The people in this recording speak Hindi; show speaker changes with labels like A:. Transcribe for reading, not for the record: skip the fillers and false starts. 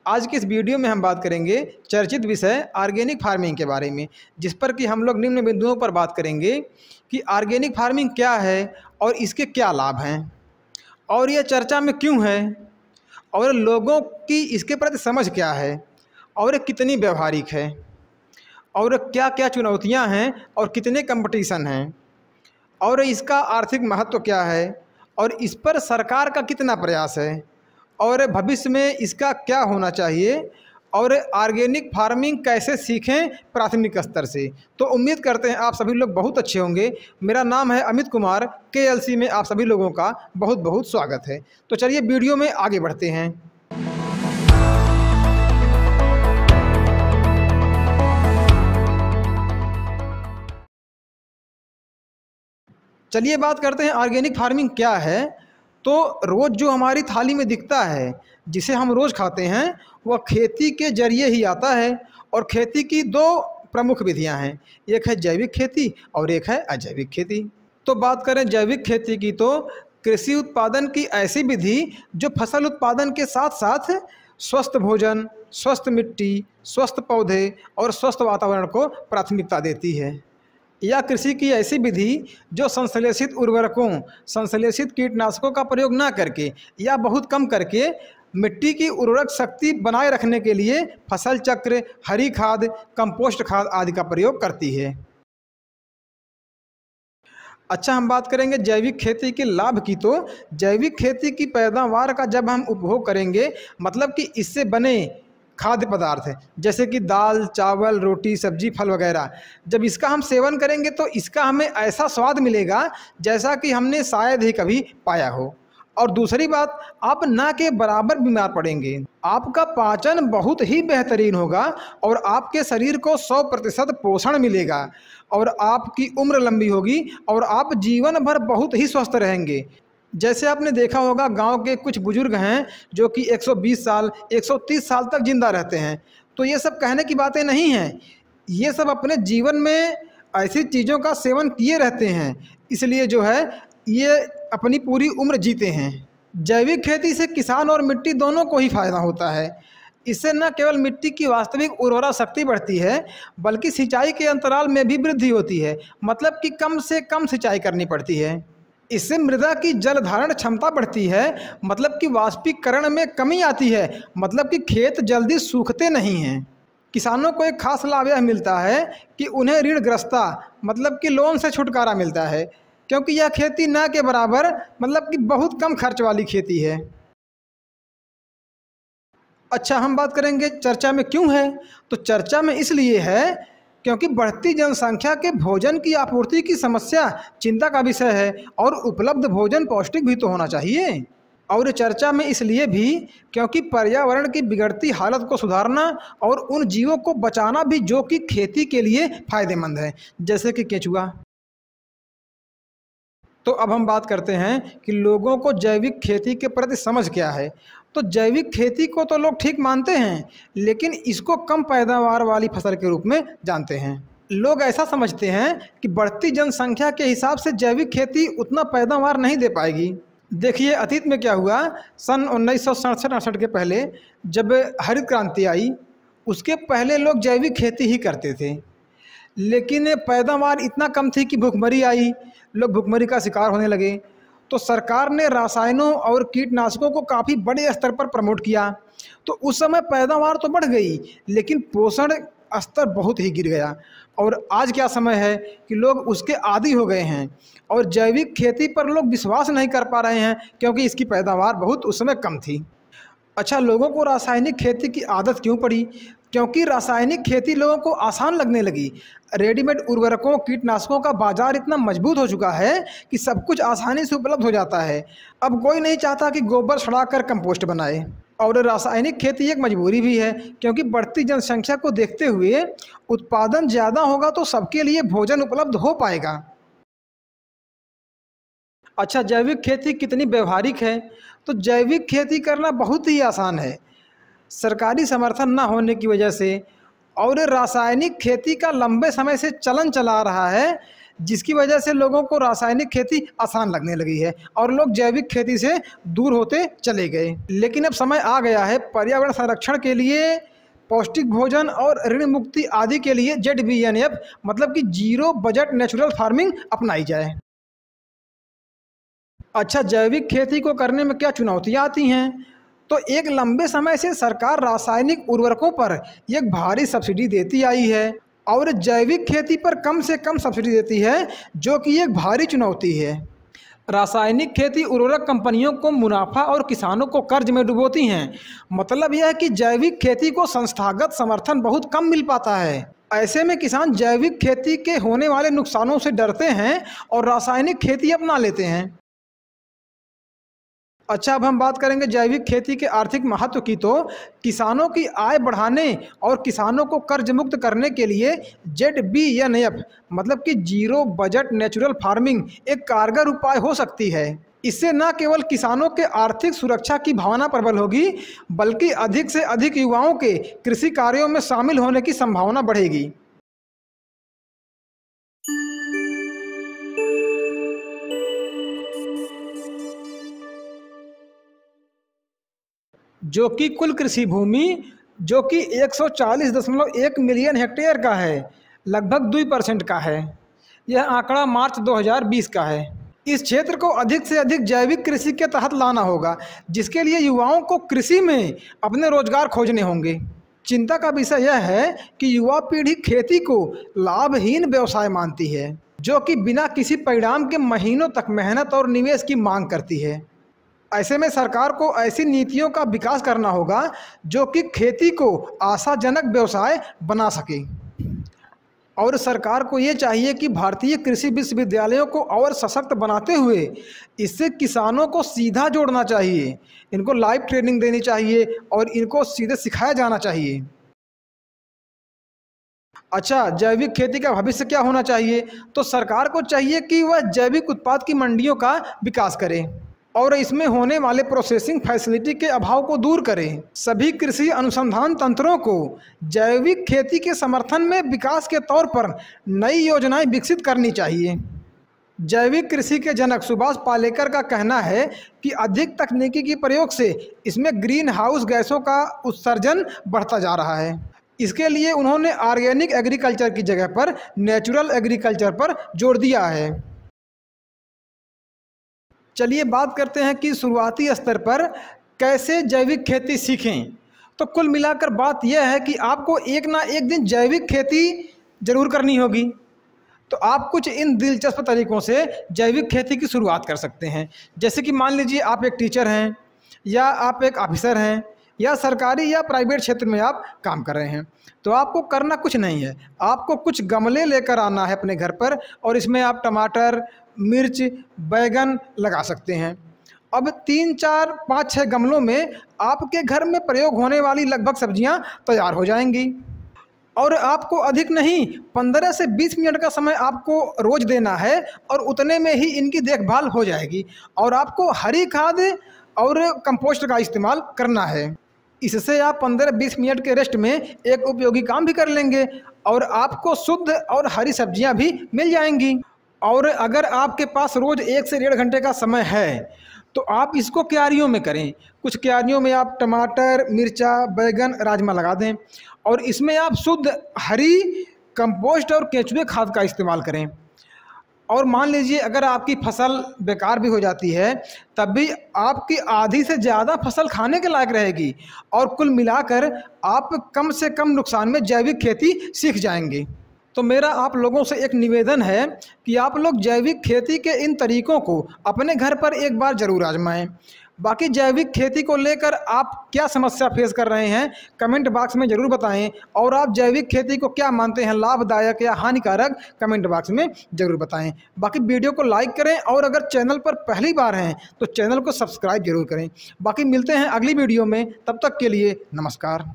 A: आज की इस वीडियो में हम बात करेंगे चर्चित विषय ऑर्गेनिक फार्मिंग के बारे में, जिस पर कि हम लोग निम्न बिंदुओं पर बात करेंगे कि ऑर्गेनिक फार्मिंग क्या है और इसके क्या लाभ हैं और यह चर्चा में क्यों है और लोगों की इसके प्रति समझ क्या है और ये कितनी व्यवहारिक है और क्या क्या चुनौतियां हैं और कितने कंपटीशन हैं और इसका आर्थिक महत्व क्या है और इस पर सरकार का कितना प्रयास है और भविष्य में इसका क्या होना चाहिए और ऑर्गेनिक फार्मिंग कैसे सीखें प्राथमिक स्तर से। तो उम्मीद करते हैं आप सभी लोग बहुत अच्छे होंगे। मेरा नाम है अमित कुमार, KLC में आप सभी लोगों का बहुत बहुत स्वागत है। तो चलिए वीडियो में आगे बढ़ते हैं। चलिए बात करते हैं ऑर्गेनिक फार्मिंग क्या है। तो रोज़ जो हमारी थाली में दिखता है, जिसे हम रोज़ खाते हैं, वह खेती के जरिए ही आता है और खेती की दो प्रमुख विधियां हैं, एक है जैविक खेती और एक है अजैविक खेती। तो बात करें जैविक खेती की, तो कृषि उत्पादन की ऐसी विधि जो फसल उत्पादन के साथ साथ स्वस्थ भोजन, स्वस्थ मिट्टी, स्वस्थ पौधे और स्वस्थ वातावरण को प्राथमिकता देती है। या कृषि की ऐसी विधि जो संश्लेषित उर्वरकों, संश्लेषित कीटनाशकों का प्रयोग ना करके या बहुत कम करके मिट्टी की उर्वरक शक्ति बनाए रखने के लिए फसल चक्र, हरी खाद, कंपोस्ट खाद आदि का प्रयोग करती है। अच्छा, हम बात करेंगे जैविक खेती के लाभ की। तो जैविक खेती की पैदावार का जब हम उपभोग करेंगे, मतलब कि इससे बने खाद्य पदार्थ है जैसे कि दाल, चावल, रोटी, सब्जी, फल वगैरह, जब इसका हम सेवन करेंगे तो इसका हमें ऐसा स्वाद मिलेगा जैसा कि हमने शायद ही कभी पाया हो। और दूसरी बात, आप ना के बराबर बीमार पड़ेंगे, आपका पाचन बहुत ही बेहतरीन होगा और आपके शरीर को 100% पोषण मिलेगा और आपकी उम्र लंबी होगी और आप जीवन भर बहुत ही स्वस्थ रहेंगे। जैसे आपने देखा होगा, गांव के कुछ बुजुर्ग हैं जो कि 120 साल, 130 साल तक जिंदा रहते हैं। तो ये सब कहने की बातें नहीं हैं, ये सब अपने जीवन में ऐसी चीज़ों का सेवन किए रहते हैं, इसलिए जो है ये अपनी पूरी उम्र जीते हैं। जैविक खेती से किसान और मिट्टी दोनों को ही फायदा होता है। इससे न केवल मिट्टी की वास्तविक उर्वरा शक्ति बढ़ती है, बल्कि सिंचाई के अंतराल में भी वृद्धि होती है, मतलब कि कम से कम सिंचाई करनी पड़ती है। इससे मृदा की जल धारण क्षमता बढ़ती है, मतलब कि वाष्पीकरण में कमी आती है, मतलब कि खेत जल्दी सूखते नहीं हैं। किसानों को एक खास लाभ यह मिलता है कि उन्हें ऋणग्रस्तता, मतलब कि लोन से छुटकारा मिलता है, क्योंकि यह खेती न के बराबर, मतलब कि बहुत कम खर्च वाली खेती है। अच्छा, हम बात करेंगे चर्चा में क्यों है। तो चर्चा में इसलिए है क्योंकि बढ़ती जनसंख्या के भोजन की आपूर्ति की समस्या चिंता का विषय है और उपलब्ध भोजन पौष्टिक भी तो होना चाहिए। और चर्चा में इसलिए भी क्योंकि पर्यावरण की बिगड़ती हालत को सुधारना और उन जीवों को बचाना भी जो कि खेती के लिए फायदेमंद है, जैसे कि केंचुआ। तो अब हम बात करते हैं कि लोगों को जैविक खेती के प्रति समझ क्या है। तो जैविक खेती को तो लोग ठीक मानते हैं, लेकिन इसको कम पैदावार वाली फसल के रूप में जानते हैं। लोग ऐसा समझते हैं कि बढ़ती जनसंख्या के हिसाब से जैविक खेती उतना पैदावार नहीं दे पाएगी। देखिए, अतीत में क्या हुआ, सन 1967-68 के पहले जब हरित क्रांति आई, उसके पहले लोग जैविक खेती ही करते थे, लेकिन पैदावार इतना कम थी कि भुखमरी आई, लोग भुखमरी का शिकार होने लगे। तो सरकार ने रसायनों और कीटनाशकों को काफ़ी बड़े स्तर पर प्रमोट किया। तो उस समय पैदावार तो बढ़ गई, लेकिन पोषण स्तर बहुत ही गिर गया। और आज क्या समय है कि लोग उसके आदी हो गए हैं और जैविक खेती पर लोग विश्वास नहीं कर पा रहे हैं, क्योंकि इसकी पैदावार बहुत उस समय कम थी। अच्छा, लोगों को रासायनिक खेती की आदत क्यों पड़ी? क्योंकि रासायनिक खेती लोगों को आसान लगने लगी। रेडीमेड उर्वरकों, कीटनाशकों का बाजार इतना मजबूत हो चुका है कि सब कुछ आसानी से उपलब्ध हो जाता है। अब कोई नहीं चाहता कि गोबर सड़ाकर कंपोस्ट बनाए। और रासायनिक खेती एक मजबूरी भी है, क्योंकि बढ़ती जनसंख्या को देखते हुए उत्पादन ज़्यादा होगा तो सबके लिए भोजन उपलब्ध हो पाएगा। अच्छा, जैविक खेती कितनी व्यवहारिक है? तो जैविक खेती करना बहुत ही आसान है। सरकारी समर्थन न होने की वजह से और रासायनिक खेती का लंबे समय से चलन चला रहा है, जिसकी वजह से लोगों को रासायनिक खेती आसान लगने लगी है और लोग जैविक खेती से दूर होते चले गए। लेकिन अब समय आ गया है पर्यावरण संरक्षण के लिए, पौष्टिक भोजन और ऋण मुक्ति आदि के लिए ZBNF मतलब कि जीरो बजट नेचुरल फार्मिंग अपनाई जाए। अच्छा, जैविक खेती को करने में क्या चुनौतियाँ आती हैं? तो एक लंबे समय से सरकार रासायनिक उर्वरकों पर एक भारी सब्सिडी देती आई है और जैविक खेती पर कम से कम सब्सिडी देती है, जो कि एक भारी चुनौती है। रासायनिक खेती उर्वरक कंपनियों को मुनाफा और किसानों को कर्ज में डुबोती हैं। मतलब यह है कि जैविक खेती को संस्थागत समर्थन बहुत कम मिल पाता है। ऐसे में किसान जैविक खेती के होने वाले नुकसानों से डरते हैं और रासायनिक खेती अपना लेते हैं। अच्छा, अब हम बात करेंगे जैविक खेती के आर्थिक महत्व की। तो किसानों की आय बढ़ाने और किसानों को कर्ज मुक्त करने के लिए ZBNF मतलब कि जीरो बजट नेचुरल फार्मिंग एक कारगर उपाय हो सकती है। इससे न केवल किसानों के आर्थिक सुरक्षा की भावना प्रबल होगी, बल्कि अधिक से अधिक युवाओं के कृषि कार्यों में शामिल होने की संभावना बढ़ेगी। जो कि कुल कृषि भूमि जो कि 140.1 मिलियन हेक्टेयर का है, लगभग 2% का है। यह आंकड़ा मार्च 2020 का है। इस क्षेत्र को अधिक से अधिक जैविक कृषि के तहत लाना होगा, जिसके लिए युवाओं को कृषि में अपने रोजगार खोजने होंगे। चिंता का विषय यह है कि युवा पीढ़ी खेती को लाभहीन व्यवसाय मानती है, जो कि बिना किसी परिणाम के महीनों तक मेहनत और निवेश की मांग करती है। ऐसे में सरकार को ऐसी नीतियों का विकास करना होगा जो कि खेती को आशाजनक व्यवसाय बना सके। और सरकार को ये चाहिए कि भारतीय कृषि विश्वविद्यालयों को और सशक्त बनाते हुए इससे किसानों को सीधा जोड़ना चाहिए। इनको लाइव ट्रेनिंग देनी चाहिए और इनको सीधे सिखाया जाना चाहिए। अच्छा, जैविक खेती का भविष्य क्या होना चाहिए? तो सरकार को चाहिए कि वह जैविक उत्पाद की मंडियों का विकास करे और इसमें होने वाले प्रोसेसिंग फैसिलिटी के अभाव को दूर करें। सभी कृषि अनुसंधान तंत्रों को जैविक खेती के समर्थन में विकास के तौर पर नई योजनाएं विकसित करनी चाहिए। जैविक कृषि के जनक सुभाष पालेकर का कहना है कि अधिक तकनीकी के प्रयोग से इसमें ग्रीन हाउस गैसों का उत्सर्जन बढ़ता जा रहा है। इसके लिए उन्होंने ऑर्गेनिक एग्रीकल्चर की जगह पर नेचुरल एग्रीकल्चर पर जोर दिया है। चलिए बात करते हैं कि शुरुआती स्तर पर कैसे जैविक खेती सीखें। तो कुल मिलाकर बात यह है कि आपको एक ना एक दिन जैविक खेती ज़रूर करनी होगी। तो आप कुछ इन दिलचस्प तरीक़ों से जैविक खेती की शुरुआत कर सकते हैं। जैसे कि मान लीजिए आप एक टीचर हैं या आप एक ऑफिसर हैं या सरकारी या प्राइवेट क्षेत्र में आप काम कर रहे हैं। तो आपको करना कुछ नहीं है, आपको कुछ गमले लेकर आना है अपने घर पर और इसमें आप टमाटर, मिर्च, बैगन लगा सकते हैं। अब 3, 4, 5, 6 गमलों में आपके घर में प्रयोग होने वाली लगभग सब्जियां तैयार हो जाएंगी। और आपको अधिक नहीं 15 से 20 मिनट का समय आपको रोज़ देना है और उतने में ही इनकी देखभाल हो जाएगी। और आपको हरी खाद और कंपोस्ट का इस्तेमाल करना है। इससे आप 15-20 मिनट के रेस्ट में एक उपयोगी काम भी कर लेंगे और आपको शुद्ध और हरी सब्जियां भी मिल जाएंगी। और अगर आपके पास रोज़ 1 से 1.5 घंटे का समय है तो आप इसको क्यारियों में करें। कुछ क्यारियों में आप टमाटर, मिर्चा, बैगन, राजमा लगा दें और इसमें आप शुद्ध हरी कंपोस्ट और केंचुए खाद का इस्तेमाल करें। और मान लीजिए अगर आपकी फसल बेकार भी हो जाती है तब भी आपकी आधी से ज़्यादा फसल खाने के लायक रहेगी और कुल मिलाकर आप कम से कम नुकसान में जैविक खेती सीख जाएंगे। तो मेरा आप लोगों से एक निवेदन है कि आप लोग जैविक खेती के इन तरीक़ों को अपने घर पर एक बार ज़रूर आजमाएं। बाकी जैविक खेती को लेकर आप क्या समस्या फेस कर रहे हैं कमेंट बॉक्स में ज़रूर बताएं और आप जैविक खेती को क्या मानते हैं, लाभदायक या हानिकारक, कमेंट बॉक्स में ज़रूर बताएं। बाकी वीडियो को लाइक करें और अगर चैनल पर पहली बार हैं तो चैनल को सब्सक्राइब जरूर करें। बाकी मिलते हैं अगली वीडियो में, तब तक के लिए नमस्कार।